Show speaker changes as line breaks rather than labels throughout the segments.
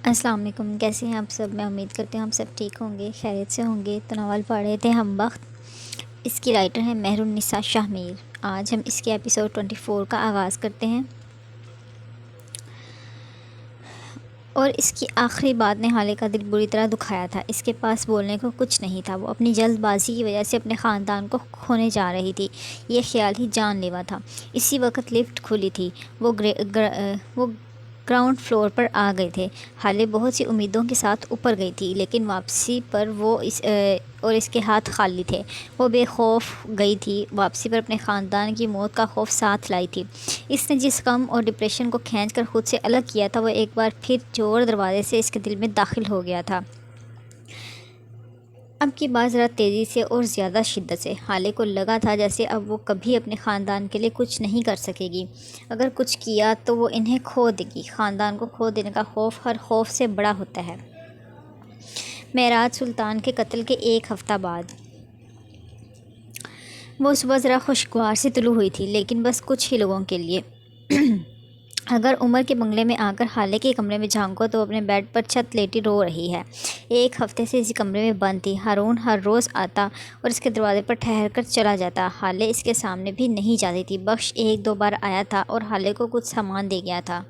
السلام علیکم، کیسے ہیں آپ سب؟ میں امید کرتی ہوں آپ سب ٹھیک ہوں گے، خیریت سے ہوں گے۔ تو ناول پڑھ رہے تھے ہم وقت، اس کی رائٹر ہیں مہر النساء شاہ میر۔ آج ہم اس کے ایپیسوڈ 24 کا آغاز کرتے ہیں۔ اور اس کی آخری بات نے حالے کا دل بری طرح دکھایا تھا۔ اس کے پاس بولنے کو کچھ نہیں تھا۔ وہ اپنی جلد بازی کی وجہ سے اپنے خاندان کو کھونے جا رہی تھی، یہ خیال ہی جان لیوا تھا۔ اسی وقت لفٹ کھلی تھی۔ وہ گراؤنڈ فلور پر آ گئے تھے۔ حالے بہت سی امیدوں کے ساتھ اوپر گئی تھی، لیکن واپسی پر وہ اس کے ہاتھ خالی تھے۔ وہ بے خوف گئی تھی، واپسی پر اپنے خاندان کی موت کا خوف ساتھ لائی تھی۔ اس نے جس غم اور ڈپریشن کو کھینچ کر خود سے الگ کیا تھا، وہ ایک بار پھر چور دروازے سے اس کے دل میں داخل ہو گیا تھا۔ اب کی بات ذرا تیزی سے اور زیادہ شدت سے۔ حالے کو لگا تھا جیسے اب وہ کبھی اپنے خاندان کے لیے کچھ نہیں کر سکے گی۔ اگر کچھ کیا تو وہ انہیں کھو دے گی۔ خاندان کو کھو دینے کا خوف ہر خوف سے بڑا ہوتا ہے۔ معراج سلطان کے قتل کے ایک ہفتہ بعد وہ صبح ذرا خوشگوار سی طلوع ہوئی تھی، لیکن بس کچھ ہی لوگوں کے لیے۔ اگر عمر کے بنگلے میں آ کر حالے کے کمرے میں جھانکو تو وہ اپنے بیڈ پر چھت لیٹی رو رہی ہے۔ ایک ہفتے سے اسی کمرے میں بند تھی۔ ہارون ہر روز آتا اور اس کے دروازے پر ٹھہر کر چلا جاتا۔ حالے اس کے سامنے بھی نہیں جاتی تھی۔ بخش ایک دو بار آیا تھا اور حالے کو کچھ سامان دے گیا تھا،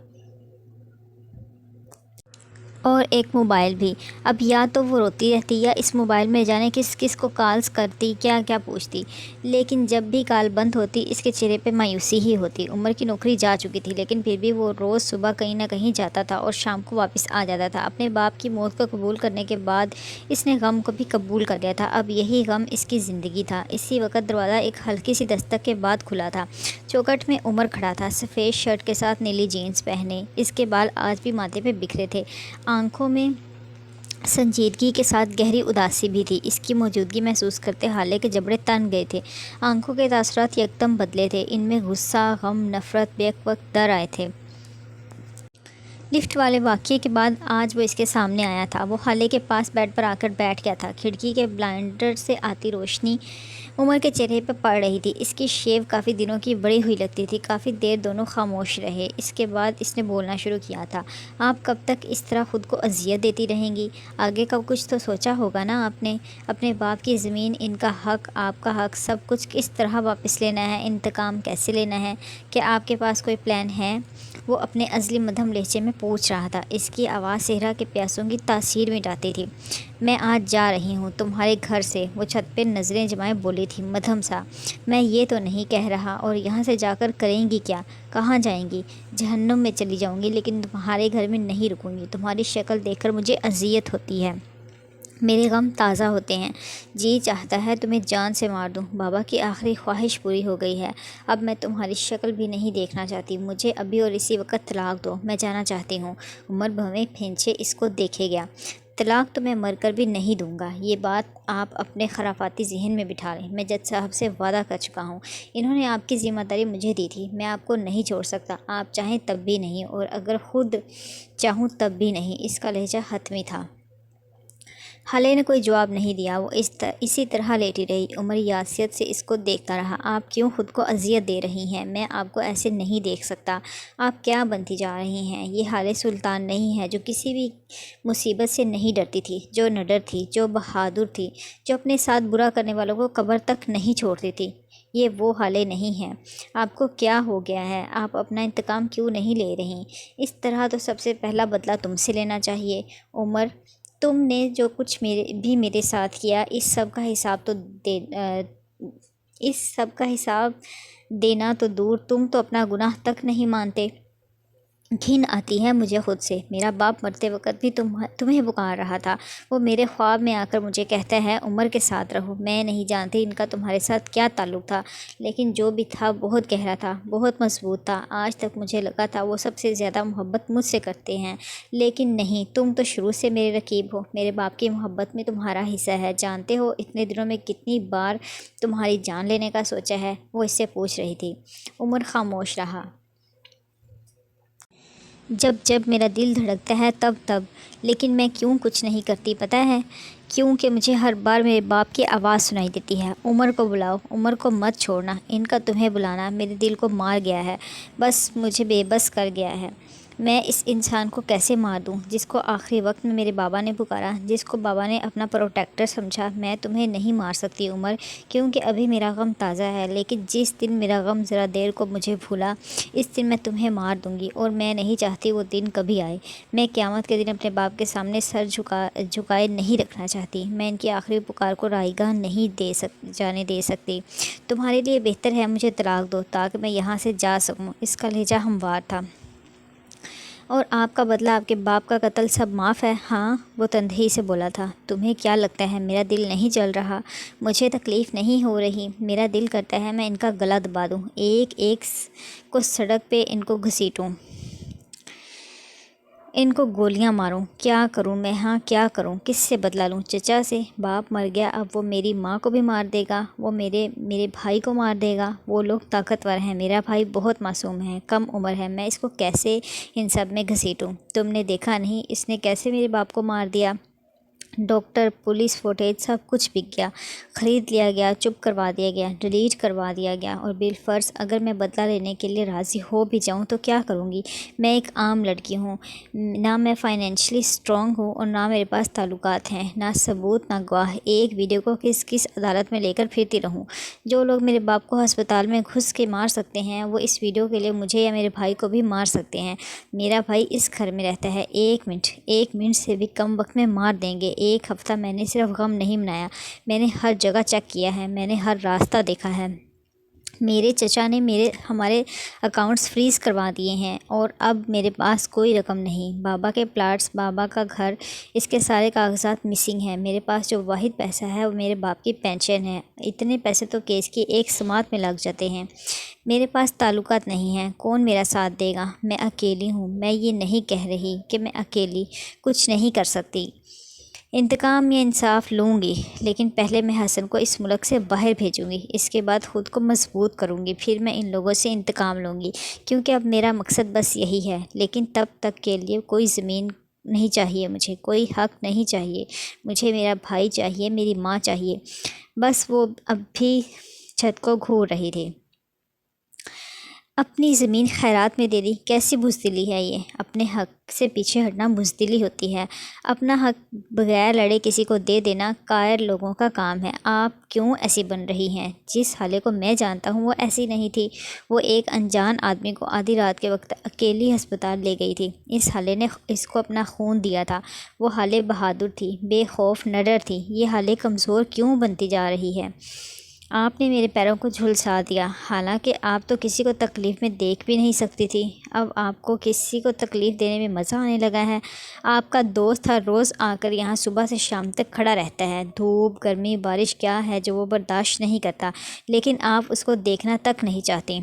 اور ایک موبائل بھی۔ اب یا تو وہ روتی رہتی یا اس موبائل میں جانے کس کس کو کالز کرتی، کیا کیا پوچھتی، لیکن جب بھی کال بند ہوتی اس کے چہرے پہ مایوسی ہی ہوتی۔ عمر کی نوکری جا چکی تھی، لیکن پھر بھی وہ روز صبح کہیں نہ کہیں جاتا تھا اور شام کو واپس آ جاتا تھا۔ اپنے باپ کی موت کو قبول کرنے کے بعد اس نے غم کو بھی قبول کر لیا تھا۔ اب یہی غم اس کی زندگی تھا۔ اسی وقت دروازہ ایک ہلکی سی دستک کے بعد کھلا تھا۔ چوکھٹ میں عمر کھڑا تھا، سفید شرٹ کے ساتھ نیلی جینس پہنے۔ اس کے بال آج بھی ماتھے پہ بکھرے تھے، آنکھوں میں سنجیدگی کے ساتھ گہری اداسی بھی تھی۔ اس کی موجودگی محسوس کرتے حالے کے جبڑے تن گئے تھے۔ آنکھوں کے تاثرات یکدم بدلے تھے، ان میں غصہ، غم، نفرت، بیک وقت ڈر آئے تھے۔ لفٹ والے واقعے کے بعد آج وہ اس کے سامنے آیا تھا۔ وہ حالے کے پاس بیڈ پر آ کر بیٹھ گیا تھا۔ کھڑکی کے بلائنڈر سے آتی روشنی عمر کے چہرے پہ پڑ رہی تھی۔ اس کی شیو کافی دنوں کی بڑی ہوئی لگتی تھی۔ کافی دیر دونوں خاموش رہے۔ اس کے بعد اس نے بولنا شروع کیا تھا۔ آپ کب تک اس طرح خود کو اذیت دیتی رہیں گی؟ آگے کا کچھ تو سوچا ہوگا نا آپ نے؟ اپنے باپ کی زمین، ان کا حق، آپ کا حق، سب کچھ کس طرح واپس لینا ہے؟ انتقام کیسے لینا ہے؟ کیا آپ کے پاس کوئی پلان ہے؟ وہ اپنے ازلی مدھم لہجے میں پوچھ رہا تھا۔ اس کی آواز صحرا کے پیاسوں کی تاثیر مٹاتی تھی۔ میں آج جا رہی ہوں تمہارے گھر سے، وہ چھت پہ نظریں جمائے بولی تھی مدھم سا۔ میں یہ تو نہیں کہہ رہا، اور یہاں سے جا کر کریں گی کیا؟ کہاں جائیں گی؟ جہنم میں چلی جاؤں گی، لیکن تمہارے گھر میں نہیں رکوں گی۔ تمہاری شکل دیکھ کر مجھے اذیت ہوتی ہے، میرے غم تازہ ہوتے ہیں، جی چاہتا ہے تمہیں جان سے مار دوں۔ بابا کی آخری خواہش پوری ہو گئی ہے، اب میں تمہاری شکل بھی نہیں دیکھنا چاہتی۔ مجھے ابھی اور اسی وقت طلاق دو، میں جانا چاہتی ہوں۔ عمر بھویں پھینچے اس کو دیکھے گیا۔ طلاق تو میں مر کر بھی نہیں دوں گا، یہ بات آپ اپنے خرافاتی ذہن میں بٹھا لیں۔ میں جج صاحب سے وعدہ کر چکا ہوں، انہوں نے آپ کی ذمہ داری مجھے دی تھی، میں آپ کو نہیں چھوڑ سکتا۔ آپ چاہیں تب بھی نہیں، اور اگر خود چاہوں تب بھی نہیں۔ اس کا لہجہ حتمی تھا۔ حالے نے کوئی جواب نہیں دیا۔ وہ اسی طرح لیٹی رہی۔ عمر یاسیت سے اس کو دیکھتا رہا۔ آپ کیوں خود کو اذیت دے رہی ہیں؟ میں آپ کو ایسے نہیں دیکھ سکتا۔ آپ کیا بنتی جا رہی ہیں؟ یہ حالے سلطان نہیں ہے جو کسی بھی مصیبت سے نہیں ڈرتی تھی، جو نڈر تھی، جو بہادر تھی، جو اپنے ساتھ برا کرنے والوں کو قبر تک نہیں چھوڑتی تھی۔ یہ وہ حالے نہیں ہے۔ آپ کو کیا ہو گیا ہے؟ آپ اپنا انتقام کیوں نہیں لے رہی؟ اس طرح تو سب سے پہلا بدلہ تم سے لینا چاہیے۔ عمر، تم نے جو کچھ میرے ساتھ کیا، اس سب کا حساب دینا تو دور، تم تو اپنا گناہ تک نہیں مانتے۔ گھن آتی ہے مجھے خود سے۔ میرا باپ مرتے وقت بھی تمہیں پکار رہا تھا۔ وہ میرے خواب میں آ کر مجھے کہتا ہے عمر کے ساتھ رہو۔ میں نہیں جانتی ان کا تمہارے ساتھ کیا تعلق تھا، لیکن جو بھی تھا بہت گہرا تھا، بہت مضبوط تھا۔ آج تک مجھے لگا تھا وہ سب سے زیادہ محبت مجھ سے کرتے ہیں، لیکن نہیں، تم تو شروع سے میرے رقیب ہو۔ میرے باپ کی محبت میں تمہارا حصہ ہے۔ جانتے ہو اتنے دنوں میں کتنی بار تمہاری جان لینے کا سوچا ہے؟ وہ اس سے پوچھ رہی تھی۔ عمر خاموش رہا۔ جب جب میرا دل دھڑکتا ہے تب، لیکن میں کیوں کچھ نہیں کرتی پتہ ہے؟ کیونکہ مجھے ہر بار میرے باپ کی آواز سنائی دیتی ہے، عمر کو بلاؤ، عمر کو مت چھوڑنا، ان کا تمہیں بلانا میرے دل کو مار گیا ہے، بس مجھے بے بس کر گیا ہے۔ میں اس انسان کو کیسے مار دوں جس کو آخری وقت میں میرے بابا نے پکارا، جس کو بابا نے اپنا پروٹیکٹر سمجھا۔ میں تمہیں نہیں مار سکتی عمر، کیونکہ ابھی میرا غم تازہ ہے، لیکن جس دن میرا غم ذرا دیر کو مجھے بھولا، اس دن میں تمہیں مار دوں گی، اور میں نہیں چاہتی وہ دن کبھی آئے۔ میں قیامت کے دن اپنے باپ کے سامنے سر جھکائے نہیں رکھنا چاہتی۔ میں ان کی آخری پکار کو رائے گاہ نہیں جانے دے سکتی۔ تمہارے لیے بہتر ہے مجھے طلاق دو تاکہ میں یہاں سے جا سکوں۔ اس کا لہجہ ہموار تھا۔ اور آپ کا بدلہ، آپ کے باپ کا قتل، سب معاف ہے؟ ہاں، وہ تندہی سے بولا تھا۔ تمہیں کیا لگتا ہے میرا دل نہیں جل رہا؟ مجھے تکلیف نہیں ہو رہی، میرا دل کرتا ہے میں ان کا گلا دبا دوں، ایک ایک کو سڑک پہ ان کو گھسیٹوں، ان کو گولیاں ماروں۔ کیا کروں میں؟ ہاں کیا کروں؟ کس سے بدلہ لوں؟ چچا سے؟ باپ مر گیا، اب وہ میری ماں کو بھی مار دے گا، وہ میرے بھائی کو مار دے گا۔ وہ لوگ طاقتور ہیں، میرا بھائی بہت معصوم ہے، کم عمر ہے، میں اس کو کیسے ان سب میں گھسیٹوں؟ تم نے دیکھا نہیں اس نے کیسے میرے باپ کو مار دیا؟ ڈاکٹر، پولیس فوٹیج، سب کچھ بک گیا، خرید لیا گیا، چپ کروا دیا گیا، ڈیلیٹ کروا دیا گیا، اور بالفرض اگر میں بدلہ لینے کے لیے راضی ہو بھی جاؤں تو کیا کروں گی؟ میں ایک عام لڑکی ہوں، نہ میں فائنینشلی اسٹرانگ ہوں اور نہ میرے پاس تعلقات ہیں، نہ ثبوت، نہ گواہ۔ ایک ویڈیو کو کس عدالت میں لے کر پھرتی رہوں؟ جو لوگ میرے باپ کو ہسپتال میں گھس کے مار سکتے ہیں، وہ اس ویڈیو کے لیے مجھے یا میرے بھائی کو بھی مار سکتے ہیں۔ میرا بھائی اس گھر میں رہتا ہے، ایک منٹ سے بھی کم وقت میں مار دیں گے۔ ایک ہفتہ میں نے صرف غم نہیں منایا، میں نے ہر جگہ چیک کیا ہے، میں نے ہر راستہ دیکھا ہے۔ میرے چچا نے ہمارے اکاؤنٹس فریز کروا دیے ہیں، اور اب میرے پاس کوئی رقم نہیں۔ بابا کے پلاٹس، بابا کا گھر، اس کے سارے کاغذات مسنگ ہیں۔ میرے پاس جو واحد پیسہ ہے وہ میرے باپ کی پینشن ہے۔ اتنے پیسے تو کیس کی ایک سماعت میں لگ جاتے ہیں۔ میرے پاس تعلقات نہیں ہیں، کون میرا ساتھ دے گا؟ میں اکیلی ہوں۔ میں یہ نہیں کہہ رہی کہ میں اکیلی کچھ نہیں کر سکتی، انتقام یا انصاف لوں گی، لیکن پہلے میں حسن کو اس ملک سے باہر بھیجوں گی، اس کے بعد خود کو مضبوط کروں گی، پھر میں ان لوگوں سے انتقام لوں گی، کیونکہ اب میرا مقصد بس یہی ہے۔ لیکن تب تک کے لیے کوئی زمین نہیں چاہیے مجھے، کوئی حق نہیں چاہیے مجھے، میرا بھائی چاہیے، میری ماں چاہیے۔ بس وہ اب بھی چھت کو گھور رہی تھی۔ اپنی زمین خیرات میں دے دی، کیسی بزدلی ہے یہ؟ اپنے حق سے پیچھے ہٹنا بزدلی ہوتی ہے، اپنا حق بغیر لڑے کسی کو دے دینا قائر لوگوں کا کام ہے۔ آپ کیوں ایسی بن رہی ہیں؟ جس حالے کو میں جانتا ہوں وہ ایسی نہیں تھی۔ وہ ایک انجان آدمی کو آدھی رات کے وقت اکیلی ہسپتال لے گئی تھی۔ اس حالے نے اس کو اپنا خون دیا تھا۔ وہ حالے بہادر تھی، بے خوف نڈر تھی، یہ حالے کمزور کیوں بنتی جا رہی ہے؟ آپ نے میرے پیروں کو جھلسا دیا، حالانکہ آپ تو کسی کو تکلیف میں دیکھ بھی نہیں سکتی تھی، اب آپ کو کسی کو تکلیف دینے میں مزہ آنے لگا ہے۔ آپ کا دوست ہر روز آ کر یہاں صبح سے شام تک کھڑا رہتا ہے، دھوپ، گرمی، بارش کیا ہے جو وہ برداشت نہیں کرتا، لیکن آپ اس کو دیکھنا تک نہیں چاہتی۔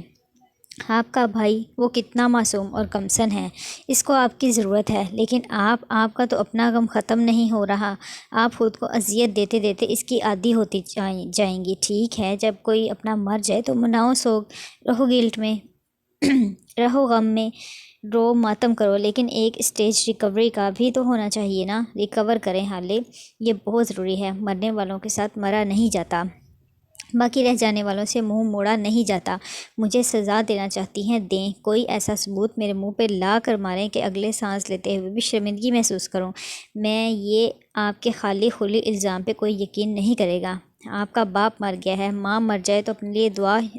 آپ کا بھائی، وہ کتنا معصوم اور کمسن ہے، اس کو آپ کی ضرورت ہے، لیکن آپ کا تو اپنا غم ختم نہیں ہو رہا، آپ خود کو اذیت دیتے دیتے اس کی عادی ہوتی جائیں گی۔ ٹھیک ہے، جب کوئی اپنا مر جائے تو مناؤ سوگ، رہو گلٹ میں رہو غم میں، رو ماتم کرو، لیکن ایک اسٹیج ریکوری کا بھی تو ہونا چاہیے نا۔ ریکور کریں حالے، یہ بہت ضروری ہے، مرنے والوں کے ساتھ مرا نہیں جاتا، باقی رہ جانے والوں سے منہ موڑا نہیں جاتا۔ مجھے سزا دینا چاہتی ہیں، دیں، کوئی ایسا ثبوت میرے منہ پہ لا کر ماریں کہ اگلے سانس لیتے ہوئے بھی شرمندگی محسوس کروں۔ میں یہ آپ کے خالی خلی الزام پہ کوئی یقین نہیں کرے گا۔ آپ کا باپ مر گیا ہے، ماں مر جائے تو اپنے لیے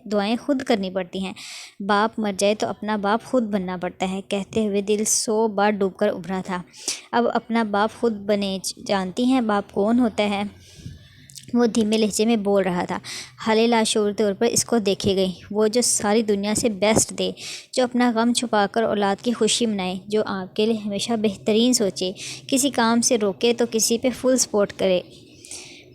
دعائیں خود کرنی پڑتی ہیں، باپ مر جائے تو اپنا باپ خود بننا پڑتا ہے۔ کہتے ہوئے دل 100 بار ڈوب کر ابھرا تھا۔ اب اپنا باپ خود بنے، جانتی ہیں باپ کون ہوتا ہے؟ وہ دھیمے لہجے میں بول رہا تھا۔ حالے لاشعور طور پر اس کو دیکھے گئی، وہ جو ساری دنیا سے بیسٹ دے، جو اپنا غم چھپا کر اولاد کی خوشی منائے، جو آپ کے لیے ہمیشہ بہترین سوچے، کسی کام سے روکے تو کسی پہ فل سپورٹ کرے۔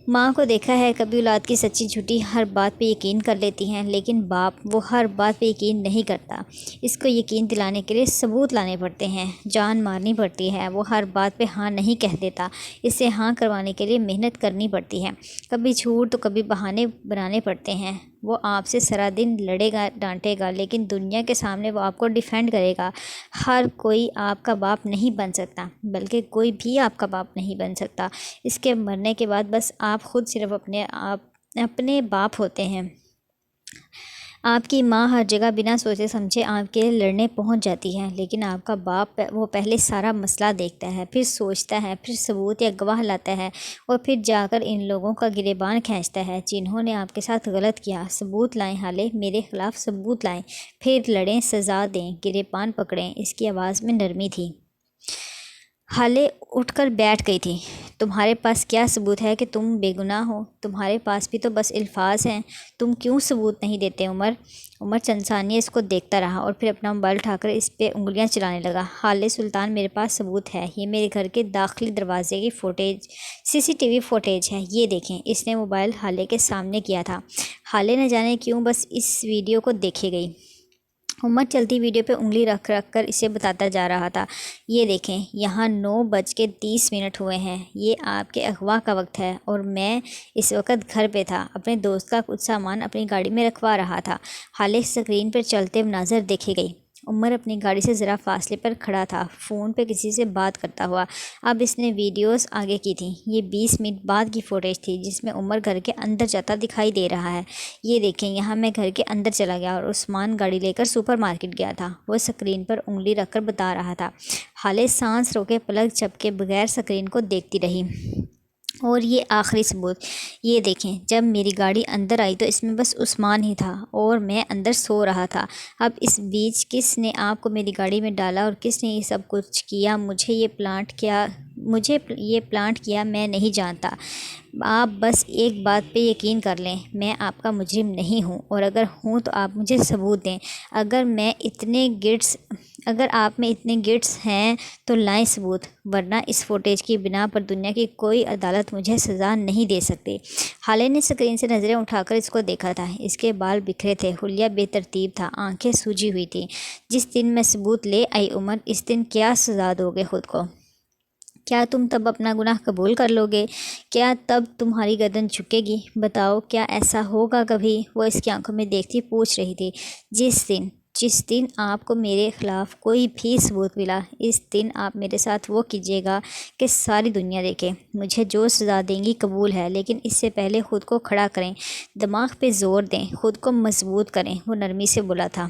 ماں کو دیکھا ہے، کبھی اولاد کی سچی جھوٹی ہر بات پہ یقین کر لیتی ہیں، لیکن باپ وہ ہر بات پہ یقین نہیں کرتا۔ اس کو یقین دلانے کے لیے ثبوت لانے پڑتے ہیں، جان مارنی پڑتی ہے، وہ ہر بات پہ ہاں نہیں کہہ دیتا، اسے ہاں کروانے کے لیے محنت کرنی پڑتی ہے، کبھی جھوٹ تو کبھی بہانے بنانے پڑتے ہیں۔ وہ آپ سے سارا دن لڑے گا، ڈانٹے گا، لیکن دنیا کے سامنے وہ آپ کو ڈیفینڈ کرے گا۔ ہر کوئی آپ کا باپ نہیں بن سکتا، بلکہ کوئی بھی آپ کا باپ نہیں بن سکتا۔ اس کے مرنے کے بعد بس آپ خود صرف اپنے باپ ہوتے ہیں۔ آپ کی ماں ہر جگہ بنا سوچے سمجھے آپ کے لڑنے پہنچ جاتی ہے، لیکن آپ کا باپ وہ پہلے سارا مسئلہ دیکھتا ہے، پھر سوچتا ہے، پھر ثبوت یا گواہ لاتا ہے، اور پھر جا کر ان لوگوں کا گریبان کھینچتا ہے جنہوں نے آپ کے ساتھ غلط کیا۔ ثبوت لائیں حالے، میرے خلاف ثبوت لائیں، پھر لڑیں، سزا دیں، گریبان پکڑیں۔ اس کی آواز میں نرمی تھی۔ حالے اٹھ کر بیٹھ گئی تھی۔ تمہارے پاس کیا ثبوت ہے کہ تم بے گناہ ہو؟ تمہارے پاس بھی تو بس الفاظ ہیں، تم کیوں ثبوت نہیں دیتے عمر؟ عمر چند ثانیے اس کو دیکھتا رہا اور پھر اپنا موبائل اٹھا کر اس پہ انگلیاں چلانے لگا۔ حالے سلطان، میرے پاس ثبوت ہے، یہ میرے گھر کے داخلی دروازے کی فوٹیج، CCTV فوٹیج ہے، یہ دیکھیں۔ اس نے موبائل حالے کے سامنے کیا تھا۔ حالے نہ جانے کیوں بس اس ویڈیو کو دیکھے گئی۔ عمر چلتی ویڈیو پہ انگلی رکھ کر اسے بتاتا جا رہا تھا، یہ دیکھیں، یہاں 9:30 ہوئے ہیں، یہ آپ کے اغوا کا وقت ہے، اور میں اس وقت گھر پہ تھا، اپنے دوست کا کچھ سامان اپنی گاڑی میں رکھوا رہا تھا۔ حالے اسکرین پر چلتے مناظر دیکھے گئی۔ عمر اپنی گاڑی سے ذرا فاصلے پر کھڑا تھا، فون پہ کسی سے بات کرتا ہوا۔ اب اس نے ویڈیوز آگے کی تھیں۔ یہ 20 منٹ بعد کی فوٹیج تھی جس میں عمر گھر کے اندر جاتا دکھائی دے رہا ہے۔ یہ دیکھیں، یہاں میں گھر کے اندر چلا گیا اور عثمان گاڑی لے کر سپر مارکیٹ گیا تھا، وہ اسکرین پر انگلی رکھ کر بتا رہا تھا۔ حالے سانس روکے پلک جھپکے بغیر اسکرین کو دیکھتی رہی۔ اور یہ آخری ثبوت، یہ دیکھیں، جب میری گاڑی اندر آئی تو اس میں بس عثمان ہی تھا اور میں اندر سو رہا تھا۔ اب اس بیچ کس نے آپ کو میری گاڑی میں ڈالا اور کس نے یہ سب کچھ کیا، مجھے یہ پلانٹ کیا میں نہیں جانتا۔ آپ بس ایک بات پہ یقین کر لیں، میں آپ کا مجرم نہیں ہوں، اور اگر ہوں تو آپ مجھے ثبوت دیں۔ اگر آپ میں اتنے گٹس ہیں تو لائیں ثبوت، ورنہ اس فوٹیج کی بنا پر دنیا کی کوئی عدالت مجھے سزا نہیں دے سکتی۔ حالے نے اسکرین سے نظریں اٹھا کر اس کو دیکھا تھا۔ اس کے بال بکھرے تھے، حلیہ بے ترتیب تھا، آنکھیں سوجی ہوئی تھیں۔ جس دن میں ثبوت لے آئی عمر، اس دن کیا سزا دو گے خود کو؟ کیا تم تب اپنا گناہ قبول کر لو گے؟ کیا تب تمہاری گردن جھکے گی؟ بتاؤ، کیا ایسا ہوگا کبھی؟ وہ اس کی آنکھوں میں دیکھتی پوچھ رہی تھی۔ جس دن آپ کو میرے خلاف کوئی بھی ثبوت ملا، اس دن آپ میرے ساتھ وہ کیجیے گا کہ ساری دنیا دیکھے۔ مجھے جو سزا دیں گی قبول ہے، لیکن اس سے پہلے خود کو کھڑا کریں، دماغ پہ زور دیں، خود کو مضبوط کریں۔ وہ نرمی سے بولا تھا۔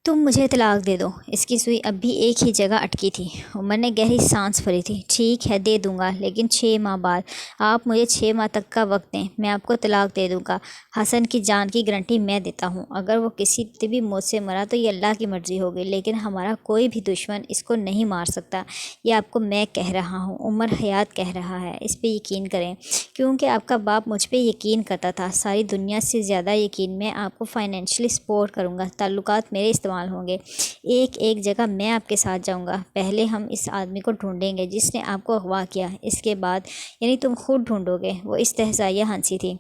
تم مجھے طلاق دے دو۔ اس کی سوئی اب بھی ایک ہی جگہ اٹکی تھی۔ عمر نے گہری سانس بھری تھی۔ ٹھیک ہے، دے دوں گا، لیکن 6 ماہ بعد۔ آپ مجھے 6 ماہ تک کا وقت دیں، میں آپ کو طلاق دے دوں گا۔ حسن کی جان کی گارنٹی میں دیتا ہوں، اگر وہ کسی طبی موت سے مرا تو یہ اللہ کی مرضی ہوگی، لیکن ہمارا کوئی بھی دشمن اس کو نہیں مار سکتا۔ یہ آپ کو میں کہہ رہا ہوں، عمر حیات کہہ رہا ہے، اس پہ یقین کریں، کیونکہ آپ کا باپ مجھ پہ یقین کرتا تھا۔ ساری دنیا سے زیادہ یقین میں آپ کو فائنینشلی سپورٹ کروں گا، تعلقات میرے استعمال ہوں گے، ایک جگہ میں آپ کے ساتھ جاؤں گا۔ پہلے ہم اس آدمی کو ڈھونڈیں گے جس نے آپ کو اغوا کیا، اس کے بعد یعنی تم خود ڈھونڈو گے۔ وہ استہزائیہ ہنسی تھی۔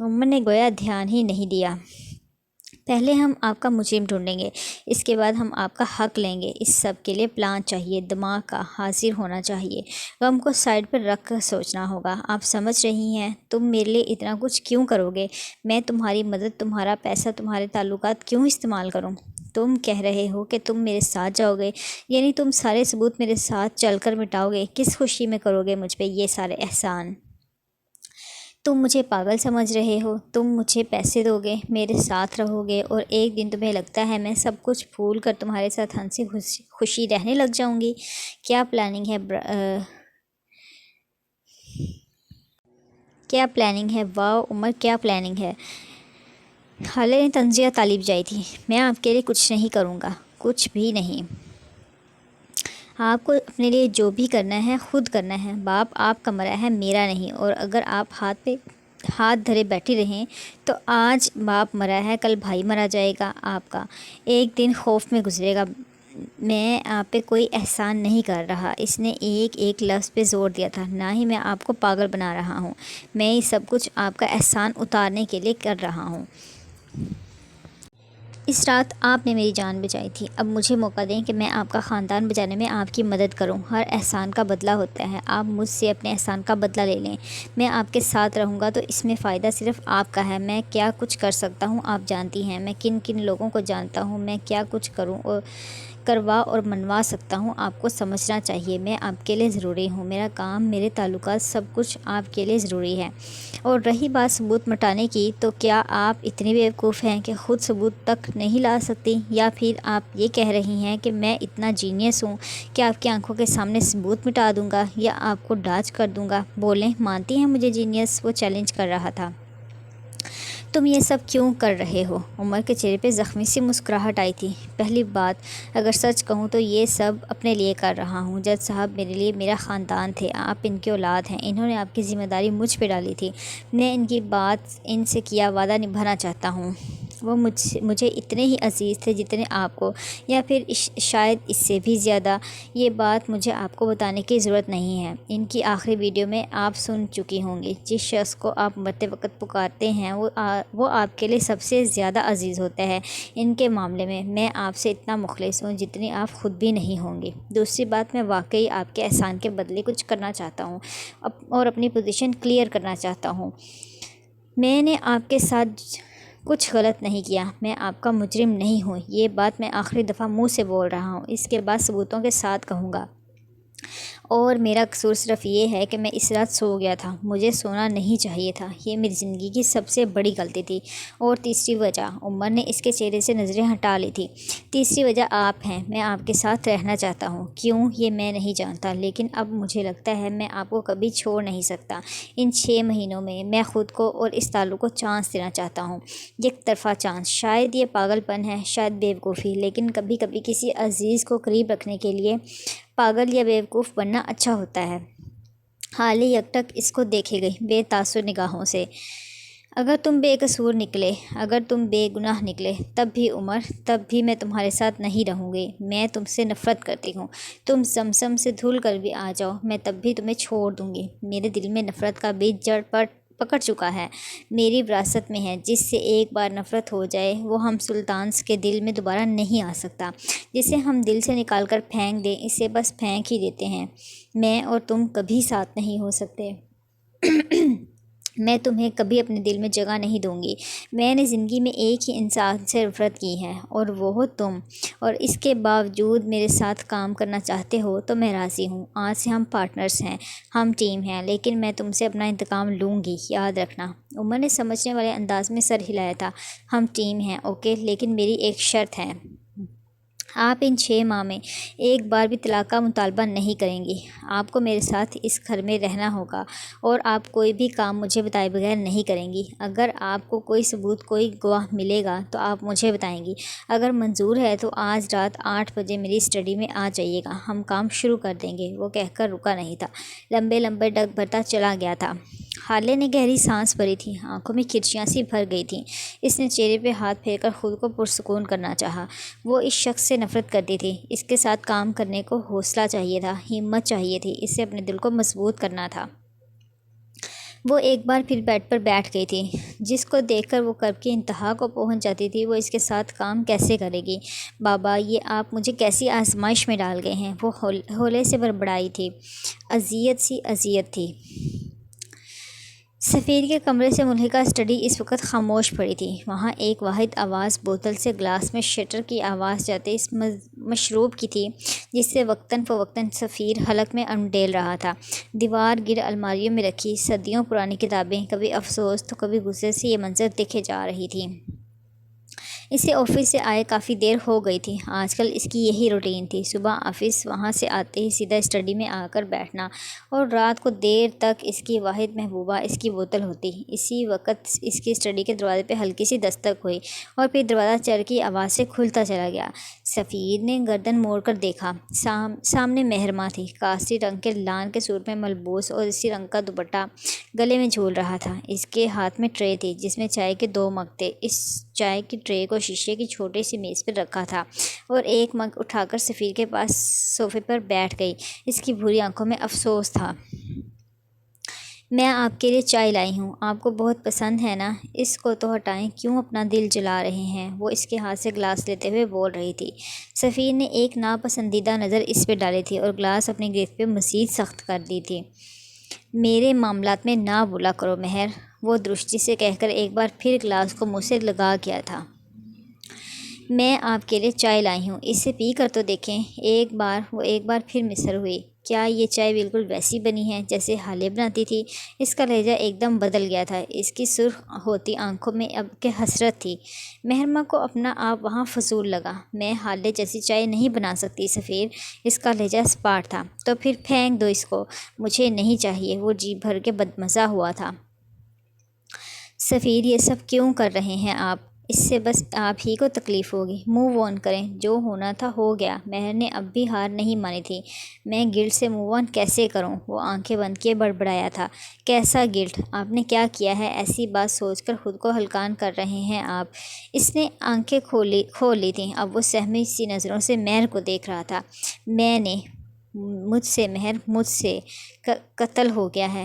عمر نے گویا دھیان ہی نہیں دیا۔ پہلے ہم آپ کا مجرم ڈھونڈیں گے، اس کے بعد ہم آپ کا حق لیں گے۔ اس سب کے لیے پلان چاہیے، دماغ کا، حاضر ہونا چاہیے، غم کو سائڈ پر رکھ کر سوچنا ہوگا۔ آپ سمجھ رہی ہیں تم میرے لیے اتنا کچھ کیوں کرو گے؟ میں تمہاری مدد، تمہارا پیسہ، تمہارے تعلقات کیوں استعمال کروں؟ تم کہہ رہے ہو کہ تم میرے ساتھ جاؤ گے، یعنی تم سارے ثبوت میرے ساتھ چل کر مٹاؤ گے؟ کس خوشی میں کرو گے مجھ پہ یہ سارے احسان؟ تم مجھے پاگل سمجھ رہے ہو؟ تم مجھے پیسے دو گے، میرے ساتھ رہو گے، اور ایک دن تمہیں لگتا ہے میں سب کچھ بھول کر تمہارے ساتھ ہنسی خوشی رہنے لگ جاؤں گی؟ کیا پلاننگ ہے؟ واو عمر، کیا پلاننگ ہے؟ حالے نے تنزیہ طالب جائی تھی۔ میں آپ کے لیے کچھ نہیں کروں گا، کچھ بھی نہیں۔ آپ کو اپنے لیے جو بھی کرنا ہے خود کرنا ہے۔ باپ آپ کا مرا ہے، میرا نہیں، اور اگر آپ ہاتھ پہ ہاتھ دھرے بیٹھی رہیں تو آج باپ مرا ہے، کل بھائی مرا جائے گا آپ کا، ایک دن خوف میں گزرے گا۔ میں آپ پہ کوئی احسان نہیں کر رہا، اس نے ایک لفظ پہ زور دیا تھا، نہ ہی میں آپ کو پاگل بنا رہا ہوں، میں یہ سب کچھ آپ کا احسان اتارنے کے لیے کر رہا ہوں۔ اس رات آپ نے میری جان بچائی تھی، اب مجھے موقع دیں کہ میں آپ کا خاندان بچانے میں آپ کی مدد کروں۔ ہر احسان کا بدلہ ہوتا ہے، آپ مجھ سے اپنے احسان کا بدلہ لے لیں۔ میں آپ کے ساتھ رہوں گا تو اس میں فائدہ صرف آپ کا ہے۔ میں کیا کچھ کر سکتا ہوں آپ جانتی ہیں، میں کن کن لوگوں کو جانتا ہوں، میں کیا کچھ کروں اور کروا اور منوا سکتا ہوں۔ آپ کو سمجھنا چاہیے میں آپ کے لیے ضروری ہوں، میرا کام، میرے تعلقات، سب کچھ آپ کے لیے ضروری ہے۔ اور رہی بات ثبوت مٹانے کی، تو کیا آپ اتنی بیوقوف ہیں کہ خود ثبوت تک نہیں لا سکتی؟ یا پھر آپ یہ کہہ رہی ہیں کہ میں اتنا جینیس ہوں کہ آپ کی آنکھوں کے سامنے ثبوت مٹا دوں گا یا آپ کو ڈاچ کر دوں گا؟ بولیں، مانتی ہیں مجھے جینیس؟ وہ چیلنج کر رہا تھا۔ تم یہ سب کیوں کر رہے ہو؟ عمر کے چہرے پہ زخمی سی مسکراہٹ آئی تھی۔ پہلی بات، اگر سچ کہوں تو یہ سب اپنے لیے کر رہا ہوں۔ جج صاحب میرے لیے میرا خاندان تھے، آپ ان کی اولاد ہیں، انہوں نے آپ کی ذمہ داری مجھ پہ ڈالی تھی، میں ان کی بات، ان سے کیا وعدہ نبھانا چاہتا ہوں۔ وہ مجھے اتنے ہی عزیز تھے جتنے آپ کو، یا پھر شاید اس سے بھی زیادہ۔ یہ بات مجھے آپ کو بتانے کی ضرورت نہیں ہے، ان کی آخری ویڈیو میں آپ سن چکی ہوں گی۔ جس شخص کو آپ مرتے وقت پکارتے ہیں وہ آپ کے لیے سب سے زیادہ عزیز ہوتا ہے۔ ان کے معاملے میں آپ سے اتنا مخلص ہوں جتنی آپ خود بھی نہیں ہوں گی۔ دوسری بات، میں واقعی آپ کے احسان کے بدلے کچھ کرنا چاہتا ہوں اور اپنی پوزیشن کلیئر کرنا چاہتا ہوں۔ میں نے آپ کے ساتھ کچھ غلط نہیں کیا، میں آپ کا مجرم نہیں ہوں۔ یہ بات میں آخری دفعہ منہ سے بول رہا ہوں، اس کے بعد ثبوتوں کے ساتھ کہوں گا۔ اور میرا قصور صرف یہ ہے کہ میں اس رات سو گیا تھا، مجھے سونا نہیں چاہیے تھا، یہ میری زندگی کی سب سے بڑی غلطی تھی۔ اور تیسری وجہ، عمر نے اس کے چہرے سے نظریں ہٹا لی تھی، تیسری وجہ آپ ہیں، میں آپ کے ساتھ رہنا چاہتا ہوں۔ کیوں، یہ میں نہیں جانتا، لیکن اب مجھے لگتا ہے میں آپ کو کبھی چھوڑ نہیں سکتا۔ ان 6 مہینوں میں خود کو اور اس تعلق کو چانس دینا چاہتا ہوں، یک طرفہ چانس۔ شاید یہ پاگل پن ہے، شاید بیوقوفی، لیکن کبھی کبھی کسی عزیز کو قریب رکھنے کے لیے پاگل یا بیوقوف بننا اچھا ہوتا ہے۔ حالی یکٹک اس کو دیکھے گئی بے تاثر نگاہوں سے۔ اگر تم بے قصور نکلے، اگر تم بے گناہ نکلے، تب بھی عمر، تب بھی میں تمہارے ساتھ نہیں رہوں گی۔ میں تم سے نفرت کرتی ہوں، تم زمزم سے دھل کر بھی آ جاؤ، میں تب بھی تمہیں چھوڑ دوں گی۔ میرے دل میں نفرت کا بیج جڑ پر پکڑ چکا ہے، میری وراثت میں ہے۔ جس سے ایک بار نفرت ہو جائے وہ ہم سلطانز کے دل میں دوبارہ نہیں آ سکتا۔ جسے ہم دل سے نکال کر پھینک دیں، اسے بس پھینک ہی دیتے ہیں۔ میں اور تم کبھی ساتھ نہیں ہو سکتے۔ میں تمہیں کبھی اپنے دل میں جگہ نہیں دوں گی۔ میں نے زندگی میں ایک ہی انسان سے نفرت کی ہے، اور وہ ہو تم، اور اس کے باوجود میرے ساتھ کام کرنا چاہتے ہو تو میں راضی ہوں۔ آج سے ہم پارٹنرز ہیں، ہم ٹیم ہیں، لیکن میں تم سے اپنا انتقام لوں گی، یاد رکھنا۔ عمر نے سمجھنے والے انداز میں سر ہلایا تھا۔ ہم ٹیم ہیں، اوکے، لیکن میری ایک شرط ہے۔ آپ ان 6 ماہ میں ایک بار بھی طلاق کا مطالبہ نہیں کریں گی۔ آپ کو میرے ساتھ اس گھر میں رہنا ہوگا، اور آپ کوئی بھی کام مجھے بتائے بغیر نہیں کریں گی۔ اگر آپ کو کوئی ثبوت، کوئی گواہ ملے گا تو آپ مجھے بتائیں گی۔ اگر منظور ہے تو آج رات 8 بجے میری اسٹڈی میں آ جائیے گا، ہم کام شروع کر دیں گے۔ وہ کہہ کر رکا نہیں تھا، لمبے لمبے ڈگ بھرتا چلا گیا تھا۔ حالے نے گہری سانس بھری تھی، آنکھوں میں کرچیاں سی بھر گئی تھیں۔ اس نے چہرے پہ ہاتھ پھیر کر خود کو پرسکون کرنا چاہا۔ وہ اس شخص سے نفرت کرتی تھی، اس کے ساتھ کام کرنے کو حوصلہ چاہیے تھا، ہمت چاہیے تھی، اسے اپنے دل کو مضبوط کرنا تھا۔ وہ ایک بار پھر بیڈ پر بیٹھ گئی تھی۔ جس کو دیکھ کر وہ کرب کی انتہا کو پہنچ جاتی تھی، وہ اس کے ساتھ کام کیسے کرے گی؟ بابا، یہ آپ مجھے کیسی آزمائش میں ڈال گئے ہیں؟ وہ ہولے سے بڑبڑائی تھی، اذیت تھی۔ سفیر کے کمرے سے ملحقہ اسٹڈی اس وقت خاموش پڑی تھی۔ وہاں ایک واحد آواز بوتل سے گلاس میں شٹر کی آواز جاتے اس مشروب کی تھی، جس سے وقتاً فوقتاً سفیر حلق میں انڈیل رہا تھا۔ دیوار گر الماریوں میں رکھی صدیوں پرانی کتابیں کبھی افسوس تو کبھی غصے سے یہ منظر دیکھے جا رہی تھیں۔ اسے آفس سے آئے کافی دیر ہو گئی تھی۔ آج کل اس کی یہی روٹین تھی، صبح آفس، وہاں سے آتے ہی سیدھا اسٹڈی میں آ کر بیٹھنا، اور رات کو دیر تک اس کی واحد محبوبہ اس کی بوتل ہوتی۔ اسی وقت اس کی اسٹڈی کے دروازے پہ ہلکی سی دستک ہوئی، اور پھر دروازہ چڑھ کی آواز سے کھلتا چلا گیا۔ سفیر نے گردن موڑ کر دیکھا، سامنے مہرماں تھی، کاسٹی رنگ کے لان کے سوٹ میں ملبوس، اور اسی رنگ کا دوپٹہ گلے میں جھول رہا تھا۔ اس کے ہاتھ میں ٹرے تھی جس میں چائے کے 2 مگ تھے۔ اس چائے کی ٹرے کو شیشے کی چھوٹی سی میز پر رکھا تھا، اور ایک مگ اٹھا کر سفیر کے پاس صوفے پر بیٹھ گئی۔ اس کی بھوری آنکھوں میں افسوس تھا۔ میں آپ کے لیے چائے لائی ہوں، آپ کو بہت پسند ہے نا؟ اس کو تو ہٹائیں، کیوں اپنا دل جلا رہے ہیں؟ وہ اس کے ہاتھ سے گلاس لیتے ہوئے بول رہی تھی۔ سفیر نے ایک ناپسندیدہ نظر اس پہ ڈالی تھی، اور گلاس اپنی گرفت پہ مزید سخت کر دی تھی۔ میرے معاملات میں نہ بولا کرو مہر، وہ درشتی سے کہہ کر ایک بار پھر گلاس کو منہ سے لگا گیا تھا۔ میں آپ کے لیے چائے لائی ہوں، اسے پی کر تو دیکھیں۔ ایک بار پھر مصر ہوئی۔ کیا یہ چائے بالکل ویسی بنی ہے جیسے حالے بناتی تھی؟ اس کا لہجہ ایک دم بدل گیا تھا، اس کی سرخ ہوتی آنکھوں میں اب کہ حسرت تھی۔ مہرماں کو اپنا آپ وہاں فضول لگا۔ میں حالے جیسی چائے نہیں بنا سکتی سفیر، اس کا لہجہ اسپاٹ تھا۔ تو پھر پھینک دو اس کو، مجھے نہیں چاہیے۔ وہ جی بھر کے بدمزہ ہوا تھا۔ سفیر یہ سب کیوں کر رہے ہیں آپ؟ اس سے بس آپ ہی کو تکلیف ہوگی۔ موو آن کریں، جو ہونا تھا ہو گیا۔ مہر نے اب بھی ہار نہیں مانی تھی۔ میں گلٹ سے موو آن کیسے کروں؟ وہ آنکھیں بند کیے بڑبڑایا تھا۔ کیسا گلٹ؟ آپ نے کیا کیا ہے؟ ایسی بات سوچ کر خود کو ہلکان کر رہے ہیں آپ؟ اس نے آنکھیں کھول لی تھیں۔ اب وہ سہمی سی نظروں سے مہر کو دیکھ رہا تھا۔ مجھ سے قتل ہو گیا ہے۔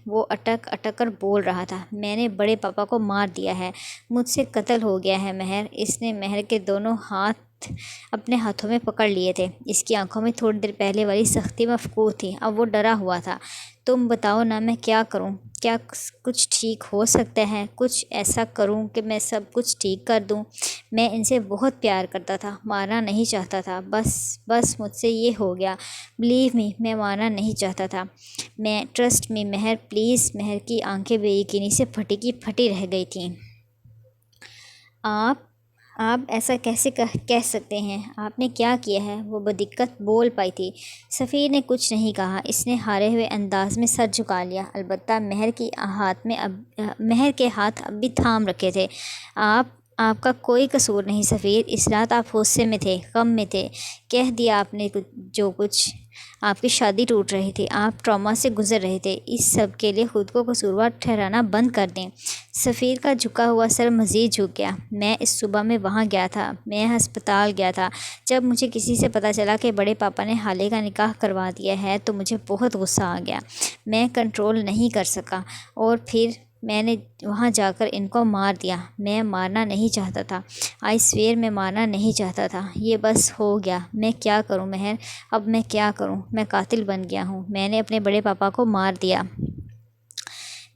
وہ اٹک کر بول رہا تھا۔ میں نے بڑے پاپا کو مار دیا ہے۔ مجھ سے قتل ہو گیا ہے مہر۔ اس نے مہر کے دونوں ہاتھ اپنے ہاتھوں میں پکڑ لیے تھے۔ اس کی آنکھوں میں تھوڑی دیر پہلے والی سختی مفقود تھی، اب وہ ڈرا ہوا تھا۔ تم بتاؤ نا، میں کیا کروں؟ کیا کچھ ٹھیک ہو سکتا ہے؟ کچھ ایسا کروں کہ میں سب کچھ ٹھیک کر دوں؟ میں ان سے بہت پیار کرتا تھا، مارنا نہیں چاہتا تھا۔ بس مجھ سے یہ ہو گیا۔ بلیو می، میں مارنا نہیں چاہتا تھا۔ ٹرسٹ می مہر، پلیز۔ مہر کی آنکھیں بے یقینی سے پھٹی کی پھٹی رہ گئی تھیں۔ آپ ایسا کیسے کہہ سکتے ہیں؟ آپ نے کیا کیا ہے؟ وہ بدقت بول پائی تھی۔ سفیر نے کچھ نہیں کہا۔ اس نے ہارے ہوئے انداز میں سر جھکا لیا۔ البتہ مہر کے ہاتھ اب بھی تھام رکھے تھے۔ آپ کا کوئی قصور نہیں سفیر۔ اس رات آپ غصے میں تھے، غم میں تھے۔ کہہ دیا آپ نے جو کچھ۔ آپ کی شادی ٹوٹ رہی تھی، آپ ٹراما سے گزر رہے تھے۔ اس سب کے لیے خود کو قصوروار ٹھہرانا بند کر دیں۔ سفیر کا جھکا ہوا سر مزید جھک گیا۔ میں اس صبح میں وہاں گیا تھا، میں ہسپتال گیا تھا۔ جب مجھے کسی سے پتہ چلا کہ بڑے پاپا نے حالے کا نکاح کروا دیا ہے تو مجھے بہت غصہ آ گیا۔ میں کنٹرول نہیں کر سکا اور پھر میں نے وہاں جا کر ان کو مار دیا۔ میں مارنا نہیں چاہتا تھا، آئی سویئر میں مارنا نہیں چاہتا تھا۔ یہ بس ہو گیا۔ میں کیا کروں مہر؟ اب میں کیا کروں؟ میں قاتل بن گیا ہوں۔ میں نے اپنے بڑے پاپا کو مار دیا۔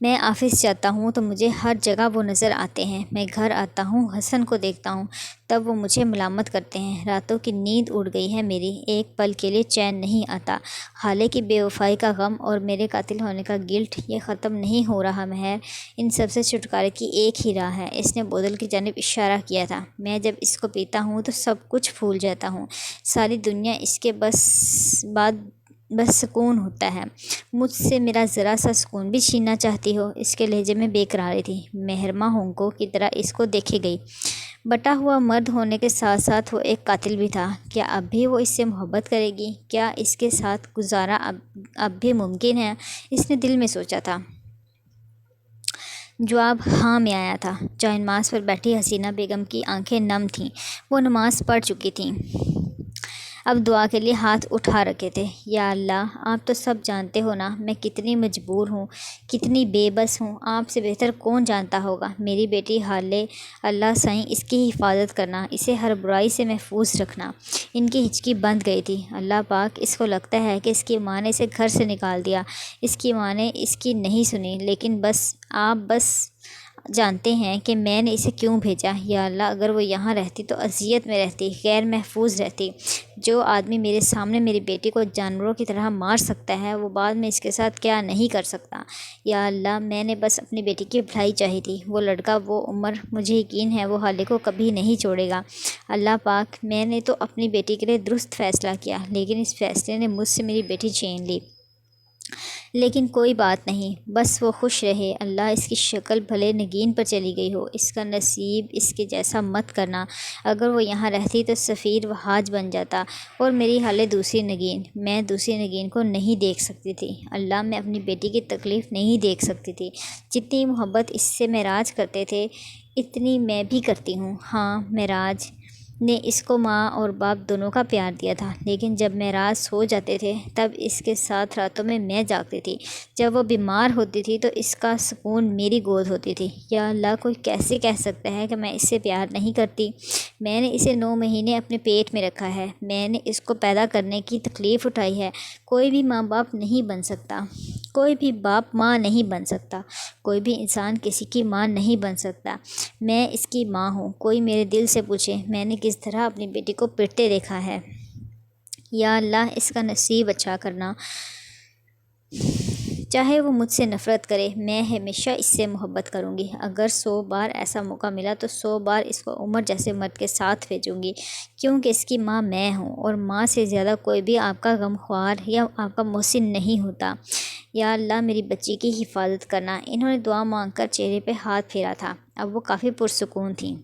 میں آفس جاتا ہوں تو مجھے ہر جگہ وہ نظر آتے ہیں۔ میں گھر آتا ہوں، حسن کو دیکھتا ہوں، تب وہ مجھے ملامت کرتے ہیں۔ راتوں کی نیند اڑ گئی ہے میری، ایک پل کے لیے چین نہیں آتا۔ حالے کی بے وفائی کا غم اور میرے قاتل ہونے کا گلٹ، یہ ختم نہیں ہو رہا مہر۔ ان سب سے چھٹکارے کی ایک ہی راہ ہے۔ اس نے بوتل کی جانب اشارہ کیا تھا۔ میں جب اس کو پیتا ہوں تو سب کچھ بھول جاتا ہوں، ساری دنیا اس کے بس سکون ہوتا ہے۔ مجھ سے میرا ذرا سا سکون بھی چھیننا چاہتی ہو؟ اس کے لہجے میں بے قراری تھی۔ مہرماں ہونکو کی طرح اس کو دیکھے گئی۔ بٹا ہوا مرد ہونے کے ساتھ ساتھ وہ ایک قاتل بھی تھا۔ کیا اب بھی وہ اس سے محبت کرے گی؟ کیا اس کے ساتھ گزارا اب بھی ممکن ہے؟ اس نے دل میں سوچا تھا۔ جواب ہاں میں آیا تھا۔ چائنماز پر بیٹھی حسینہ بیگم کی آنکھیں نم تھیں، وہ نماز پڑھ چکی تھیں، اب دعا کے لیے ہاتھ اٹھا رکھے تھے۔ یا اللہ، آپ تو سب جانتے ہو نا، میں کتنی مجبور ہوں، کتنی بے بس ہوں۔ آپ سے بہتر کون جانتا ہوگا؟ میری بیٹی حالے، اللہ سائیں اس کی حفاظت کرنا، اسے ہر برائی سے محفوظ رکھنا۔ ان کی ہچکی بند گئی تھی۔ اللہ پاک، اس کو لگتا ہے کہ اس کی ماں نے اسے گھر سے نکال دیا، اس کی ماں نے اس کی نہیں سنی، لیکن آپ بس جانتے ہیں کہ میں نے اسے کیوں بھیجا۔ یا اللہ، اگر وہ یہاں رہتی تو اذیت میں رہتی، غیر محفوظ رہتی۔ جو آدمی میرے سامنے میری بیٹی کو جانوروں کی طرح مار سکتا ہے، وہ بعد میں اس کے ساتھ کیا نہیں کر سکتا۔ یا اللہ، میں نے بس اپنی بیٹی کی بھلائی چاہی تھی، وہ لڑکا، وہ عمر، مجھے یقین ہے وہ حالے کو کبھی نہیں چھوڑے گا۔ اللہ پاک، میں نے تو اپنی بیٹی کے لیے درست فیصلہ کیا، لیکن اس فیصلے نے مجھ سے میری بیٹی چھین لی۔ لیکن کوئی بات نہیں، بس وہ خوش رہے۔ اللہ، اس کی شکل بھلے نگین پر چلی گئی ہو، اس کا نصیب اس کے جیسا مت کرنا۔ اگر وہ یہاں رہتی تو سفیر و حاج بن جاتا، اور میری حالے دوسری نگین۔ میں دوسری نگین کو نہیں دیکھ سکتی تھی۔ اللہ، میں اپنی بیٹی کی تکلیف نہیں دیکھ سکتی تھی۔ جتنی محبت اس سے معراج کرتے تھے، اتنی میں بھی کرتی ہوں۔ ہاں، معراج نے اس کو ماں اور باپ دونوں کا پیار دیا تھا، لیکن جب معراج سو جاتے تھے تب اس کے ساتھ راتوں میں جاگتی تھی۔ جب وہ بیمار ہوتی تھی تو اس کا سکون میری گود ہوتی تھی۔ یا اللہ، کوئی کیسے کہہ سکتا ہے کہ میں اس سے پیار نہیں کرتی؟ میں نے اسے 9 مہینے اپنے پیٹ میں رکھا ہے، میں نے اس کو پیدا کرنے کی تکلیف اٹھائی ہے۔ کوئی بھی ماں باپ نہیں بن سکتا، کوئی بھی باپ ماں نہیں بن سکتا، کوئی بھی انسان کسی کی ماں نہیں بن سکتا۔ میں اس کی ماں ہوں۔ کوئی میرے دل سے پوچھے میں نے کس طرح اپنی بیٹی کو پٹتے دیکھا ہے۔ یا اللہ اس کا نصیب اچھا کرنا، چاہے وہ مجھ سے نفرت کرے، میں ہمیشہ اس سے محبت کروں گی۔ اگر 100 بار ایسا موقع ملا تو 100 بار اس کو عمر جیسے مرد کے ساتھ بھیجوں گی، کیونکہ اس کی ماں میں ہوں، اور ماں سے زیادہ کوئی بھی آپ کا غمخوار یا آپ کا محسن نہیں ہوتا۔ یا اللہ میری بچی کی حفاظت کرنا۔ انہوں نے دعا مانگ کر چہرے پہ ہاتھ پھیرا تھا، اب وہ کافی پرسکون تھیں۔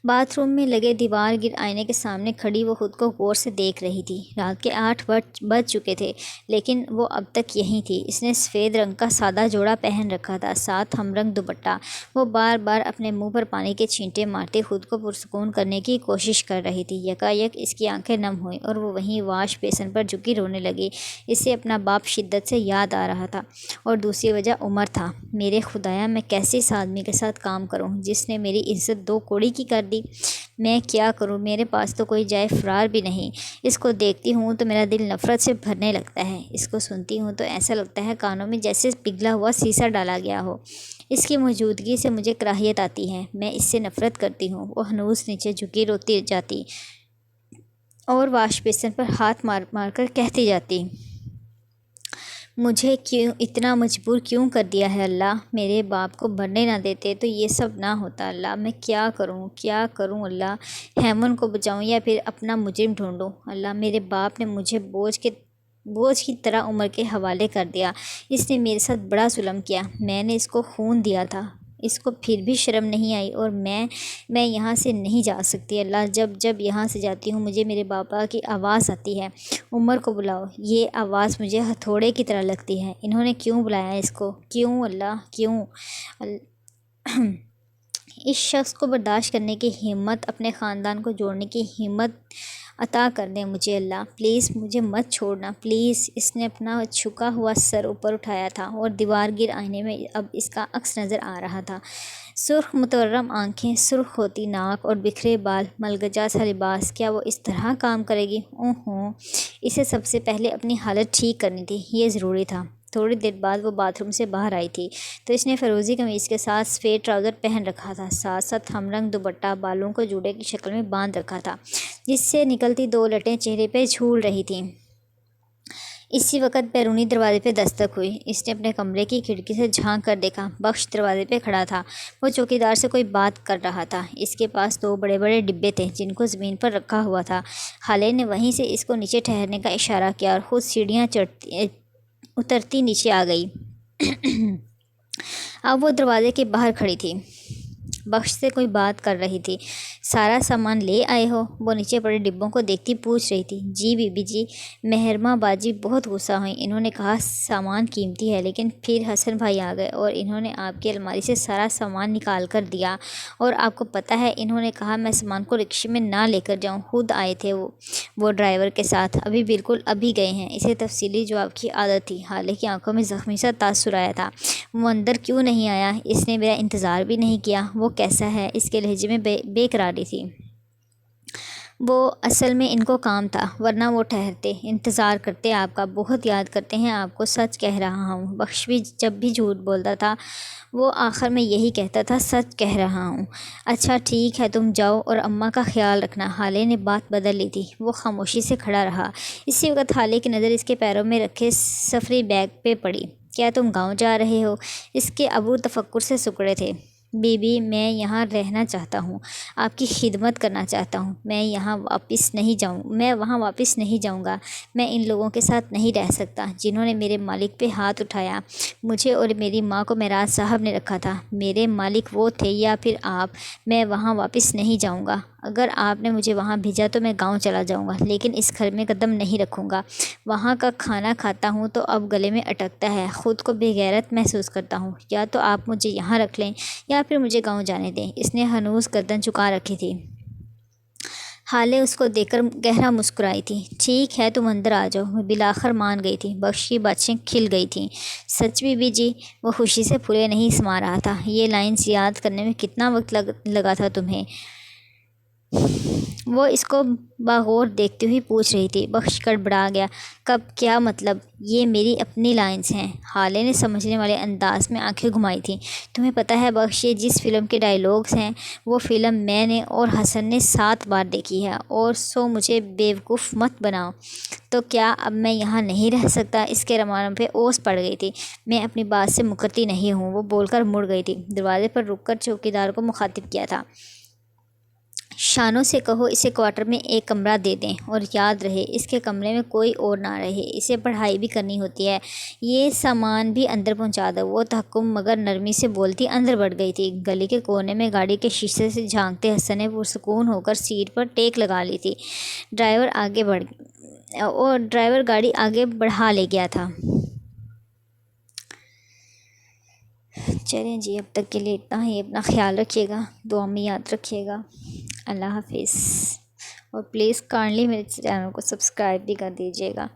باتھ روم میں لگے دیوار گر آئینے کے سامنے کھڑی وہ خود کو غور سے دیکھ رہی تھی۔ رات کے 8 بج چکے تھے، لیکن وہ اب تک یہیں تھی۔ اس نے سفید رنگ کا سادہ جوڑا پہن رکھا تھا، ساتھ ہم رنگ دوپٹہ۔ وہ بار بار اپنے منہ پر پانی کے چھینٹے مارتے خود کو پرسکون کرنے کی کوشش کر رہی تھی۔ یکایک اس کی آنکھیں نم ہوئیں اور وہ وہیں واش بیسن پر جھکی رونے لگی۔ اسے اپنا باپ شدت سے یاد آ رہا تھا، اور دوسری وجہ عمر تھا۔ میرے خدایا، میں کیسے اس آدمی کے ساتھ کام کروں جس نے میری عزت 2 کوڑی کی کر دی؟ میں کیا کروں؟ میرے پاس تو کوئی جائے فرار بھی نہیں۔ اس کو دیکھتی ہوں تو میرا دل نفرت سے بھرنے لگتا ہے۔ اس کو سنتی ہوں تو ایسا لگتا ہے کانوں میں جیسے پگھلا ہوا سیسا ڈالا گیا ہو۔ اس کی موجودگی سے مجھے کراہیت آتی ہے، میں اس سے نفرت کرتی ہوں۔ وہ ہنوز نیچے جھکی روتی جاتی اور واش بیسن پر ہاتھ مار مار کر کہتی جاتی، مجھے اتنا مجبور کیوں کر دیا ہے اللہ؟ میرے باپ کو مرنے نہ دیتے تو یہ سب نہ ہوتا۔ اللہ میں کیا کروں اللہ؟ ہیمن کو بچاؤں یا پھر اپنا مجرم ڈھونڈوں؟ اللہ میرے باپ نے مجھے بوجھ کی طرح عمر کے حوالے کر دیا۔ اس نے میرے ساتھ بڑا ظلم کیا، میں نے اس کو خون دیا تھا، اس کو پھر بھی شرم نہیں آئی، اور میں یہاں سے نہیں جا سکتی۔ اللہ جب یہاں سے جاتی ہوں مجھے میرے باپا کی آواز آتی ہے، عمر کو بلاؤ۔ یہ آواز مجھے ہتھوڑے کی طرح لگتی ہے۔ انہوں نے کیوں بلایا اس کو؟ کیوں اللہ کیوں؟ اس شخص کو برداشت کرنے کی ہمت، اپنے خاندان کو جوڑنے کی ہمت عطا کر دیں مجھے اللہ، پلیز مجھے مت چھوڑنا پلیز۔ اس نے اپنا جھکا ہوا سر اوپر اٹھایا تھا اور دیوار گر آئینے میں اب اس کا عکس نظر آ رہا تھا۔ سرخ متورم آنکھیں، سرخ ہوتی ناک اور بکھرے بال، ملگجا سا لباس، کیا وہ اس طرح کام کرے گی؟ اوہو، اسے سب سے پہلے اپنی حالت ٹھیک کرنی تھی، یہ ضروری تھا۔ تھوڑی دیر بعد وہ باتھ روم سے باہر آئی تھی تو اس نے فیروزی قمیض کے ساتھ سفید ٹراؤزر پہن رکھا تھا، ساتھ ساتھ ہم رنگ دوپٹہ بالوں کو جوڑے کی شکل میں باندھ رکھا تھا، جس سے نکلتی 2 لٹیں چہرے پہ جھول رہی تھیں۔ اسی وقت بیرونی دروازے پہ دستک ہوئی۔ اس نے اپنے کمرے کی کھڑکی سے جھانک کر دیکھا، بخش دروازے پہ کھڑا تھا۔ وہ چوکیدار سے کوئی بات کر رہا تھا۔ اس کے پاس 2 بڑے بڑے ڈبے تھے جن کو زمین پر رکھا ہوا تھا۔ خالے نے وہیں سے اس کو نیچے ٹھہرنے کا اشارہ کیا اور خود سیڑھیاں اترتی نیچے آ گئی۔ اب وہ دروازے کے باہر کھڑی تھی، بخش سے کوئی بات کر رہی تھی۔ سارا سامان لے آئے ہو؟ وہ نیچے پڑے ڈبوں کو دیکھتی پوچھ رہی تھی۔ G B B G. مہرماں باجی بہت غصہ ہوئیں، انہوں نے کہا سامان قیمتی ہے، لیکن پھر حسن بھائی آ گئے اور انہوں نے آپ کی الماری سے سارا سامان نکال کر دیا، اور آپ کو پتہ ہے انہوں نے کہا میں سامان کو رکشے میں نہ لے کر جاؤں، خود آئے تھے وہ ڈرائیور کے ساتھ، بالکل ابھی گئے ہیں۔ اسے تفصیلی جواب کی عادت تھی، حالانکہ آنکھوں میں زخمی سا تاثر آیا تھا۔ وہ اندر کیوں نہیں آیا؟ اس نے میرا انتظار بھی نہیں کیا۔ وہ کیسا ہے؟ اس کے لہجے میں بے قراری تھی۔ وہ اصل میں ان کو کام تھا، ورنہ وہ ٹھہرتے، انتظار کرتے آپ کا، بہت یاد کرتے ہیں آپ کو، سچ کہہ رہا ہوں۔ بخش بھی جب بھی جھوٹ بولتا تھا وہ آخر میں یہی کہتا تھا، سچ کہہ رہا ہوں۔ اچھا ٹھیک ہے، تم جاؤ اور اماں کا خیال رکھنا۔ حالے نے بات بدل لی تھی، وہ خاموشی سے کھڑا رہا۔ اسی وقت حالے کی نظر اس کے پیروں میں رکھے سفری بیگ پہ پڑی۔ کیا تم گاؤں جا رہے ہو؟ اس کے ابرو تفکر سے سکڑے تھے۔ بی بی میں یہاں رہنا چاہتا ہوں، آپ کی خدمت کرنا چاہتا ہوں، میں وہاں واپس نہیں جاؤں گا۔ میں ان لوگوں کے ساتھ نہیں رہ سکتا جنہوں نے میرے مالک پہ ہاتھ اٹھایا، مجھے اور میری ماں کو معراج صاحب نے رکھا تھا۔ میرے مالک وہ تھے یا پھر آپ، میں وہاں واپس نہیں جاؤں گا۔ اگر آپ نے مجھے وہاں بھیجا تو میں گاؤں چلا جاؤں گا، لیکن اس گھر میں قدم نہیں رکھوں گا۔ وہاں کا کھانا کھاتا ہوں تو اب گلے میں اٹکتا ہے، خود کو بے غیرت محسوس کرتا ہوں۔ یا تو آپ مجھے یہاں رکھ لیں یا پھر مجھے گاؤں جانے دیں۔ اس نے ہنوز گردن جھکا رکھی تھی۔ حالے اس کو دیکھ کر گہرا مسکرائی تھی۔ ٹھیک ہے تم اندر آ جاؤ۔ وہ بالآخر مان گئی تھی۔ بخش کی باتیں کھل گئی تھیں۔ سچ بی بی جی؟ وہ خوشی سے پھولے نہیں سما رہا تھا۔ یہ لائنز یاد کرنے میں کتنا وقت لگا تھا تمہیں؟ وہ اس کو باغور دیکھتی ہوئی پوچھ رہی تھی۔ بخش گڑبڑا گیا۔ کب؟ کیا مطلب؟ یہ میری اپنی لائنز ہیں۔ حالے نے سمجھنے والے انداز میں آنکھیں گھمائی تھیں۔ تمہیں پتہ ہے بخش، یہ جس فلم کے ڈائیلاگز ہیں وہ فلم میں نے اور حسن نے 7 بار دیکھی ہے، اور سو مجھے بیوقوف مت بناؤ۔ تو کیا اب میں یہاں نہیں رہ سکتا؟ اس کے روانوں پہ اوس پڑ گئی تھی۔ میں اپنی بات سے مکرتی نہیں ہوں، وہ بول کر مڑ گئی تھی۔ دروازے پر رک کر چوکیدار کو مخاطب کیا تھا۔ شانوں سے کہو اسے کوارٹر میں ایک کمرہ دے دیں، اور یاد رہے اس کے کمرے میں کوئی اور نہ رہے، اسے پڑھائی بھی کرنی ہوتی ہے۔ یہ سامان بھی اندر پہنچا دو۔ وہ تحکم مگر نرمی سے بولتی اندر بڑھ گئی تھی۔ گلی کے کونے میں گاڑی کے شیشے سے جھانکتے حسن نے پرسکون ہو کر سیٹ پر ٹیک لگا لی تھی۔ ڈرائیور گاڑی آگے بڑھا لے گیا تھا۔ چلیں جی، اب تک کے لیے اتنا ہی۔ اپنا خیال رکھیے گا، دعا میں یاد رکھیے گا۔ اللہ حافظ۔ اور پلیز کائنڈلی میرے چینل کو سبسکرائب بھی کر دیجیے گا۔